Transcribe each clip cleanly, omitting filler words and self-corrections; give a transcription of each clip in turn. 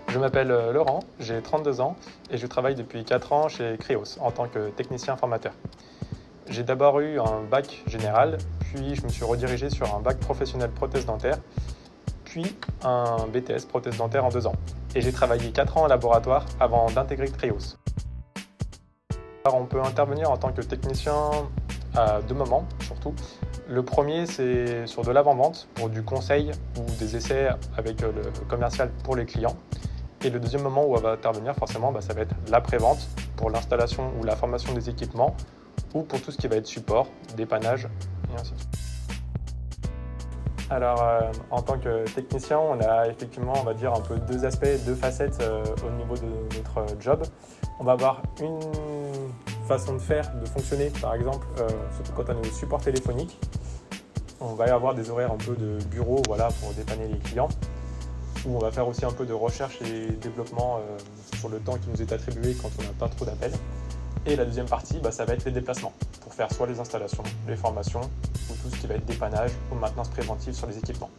Je m'appelle Laurent, j'ai 32 ans et je travaille depuis 4 ans chez Creos en tant que technicien formateur. J'ai d'abord eu un bac général, puis je me suis redirigé sur un bac professionnel prothèse dentaire, puis un BTS prothèse dentaire en 2 ans. Et j'ai travaillé 4 ans en laboratoire avant d'intégrer Creos. Alors on peut intervenir en tant que technicien à 2 moments surtout. Le premier, c'est sur de l'avant-vente pour du conseil ou des essais avec le commercial pour les clients. Et le deuxième moment où on va intervenir, forcément, ça va être l'après-vente pour l'installation ou la formation des équipements ou pour tout ce qui va être support, dépannage et ainsi de suite. Alors, en tant que technicien, on a effectivement, on va dire, un peu deux aspects, deux facettes au niveau de notre job. On va avoir une façon de faire, de fonctionner, par exemple, surtout quand on est au support téléphonique. On va y avoir des horaires un peu de bureau, voilà, pour dépanner les clients, où on va faire aussi un peu de recherche et développement sur le temps qui nous est attribué quand on n'a pas trop d'appels. Et la deuxième partie, ça va être les déplacements, pour faire soit les installations, les formations, ou tout ce qui va être dépannage ou maintenance préventive sur les équipements.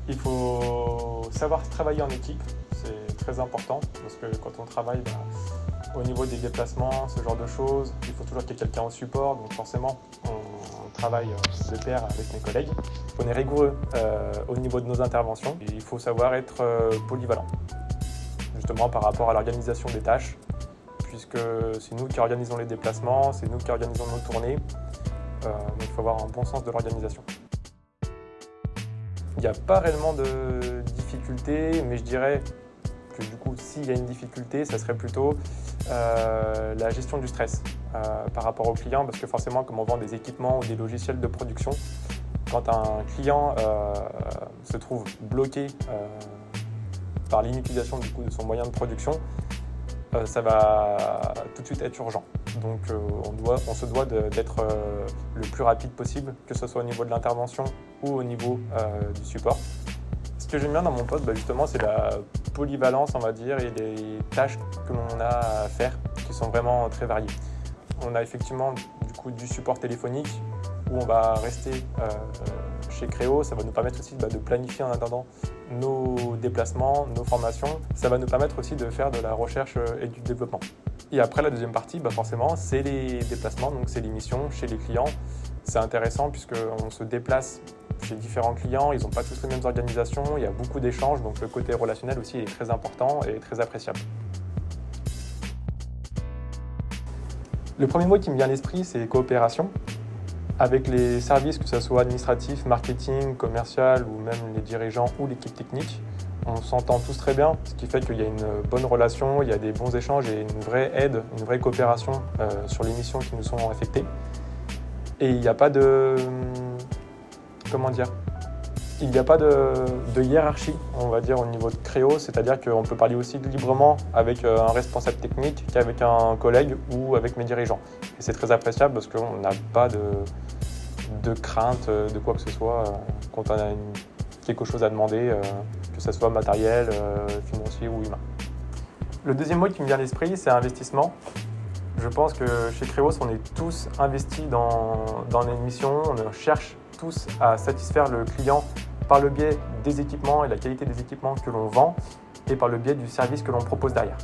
Il faut savoir travailler en équipe, c'est très important, parce que quand on travaille au niveau des déplacements, ce genre de choses, il faut toujours qu'il y ait quelqu'un au support, donc forcément on travaille de pair avec mes collègues. On est rigoureux au niveau de nos interventions et il faut savoir être polyvalent, justement par rapport à l'organisation des tâches, puisque c'est nous qui organisons les déplacements, c'est nous qui organisons nos tournées, donc il faut avoir un bon sens de l'organisation. Il n'y a pas réellement de difficulté, mais je dirais que du coup, s'il y a une difficulté, ça serait plutôt la gestion du stress par rapport aux clients, parce que forcément, comme on vend des équipements ou des logiciels de production, quand un client se trouve bloqué par l'inutilisation du coup, de son moyen de production, ça va tout de suite être urgent. Donc on se doit d'être le plus rapide possible, que ce soit au niveau de l'intervention ou au niveau du support. Ce que j'aime bien dans mon poste, justement, c'est la polyvalence, on va dire, et les tâches que l'on a à faire, qui sont vraiment très variées. On a effectivement du support téléphonique, où on va rester chez Creos. Ça va nous permettre aussi de planifier en attendant nos déplacements, nos formations. Ça va nous permettre aussi de faire de la recherche et du développement. Et après, la deuxième partie, forcément, c'est les déplacements, donc c'est les missions chez les clients. C'est intéressant puisqu'on se déplace chez différents clients, ils n'ont pas tous les mêmes organisations, il y a beaucoup d'échanges, donc le côté relationnel aussi est très important et très appréciable. Le premier mot qui me vient à l'esprit, c'est coopération. Avec les services, que ce soit administratif, marketing, commercial ou même les dirigeants ou l'équipe technique, on s'entend tous très bien, ce qui fait qu'il y a une bonne relation, il y a des bons échanges et une vraie aide, une vraie coopération sur les missions qui nous sont affectées. Et il n'y a pas de... Il n'y a pas de hiérarchie, on va dire, au niveau de Creos, c'est-à-dire qu'on peut parler aussi librement avec un responsable technique qu'avec un collègue ou avec mes dirigeants. Et c'est très appréciable parce qu'on n'a pas de crainte de quoi que ce soit quand on a quelque chose à demander, que ce soit matériel, financier ou humain. Le deuxième mot qui me vient à l'esprit, c'est investissement. Je pense que chez Creos, on est tous investis dans les missions, on cherche tous à satisfaire le client par le biais des équipements et la qualité des équipements que l'on vend et par le biais du service que l'on propose derrière.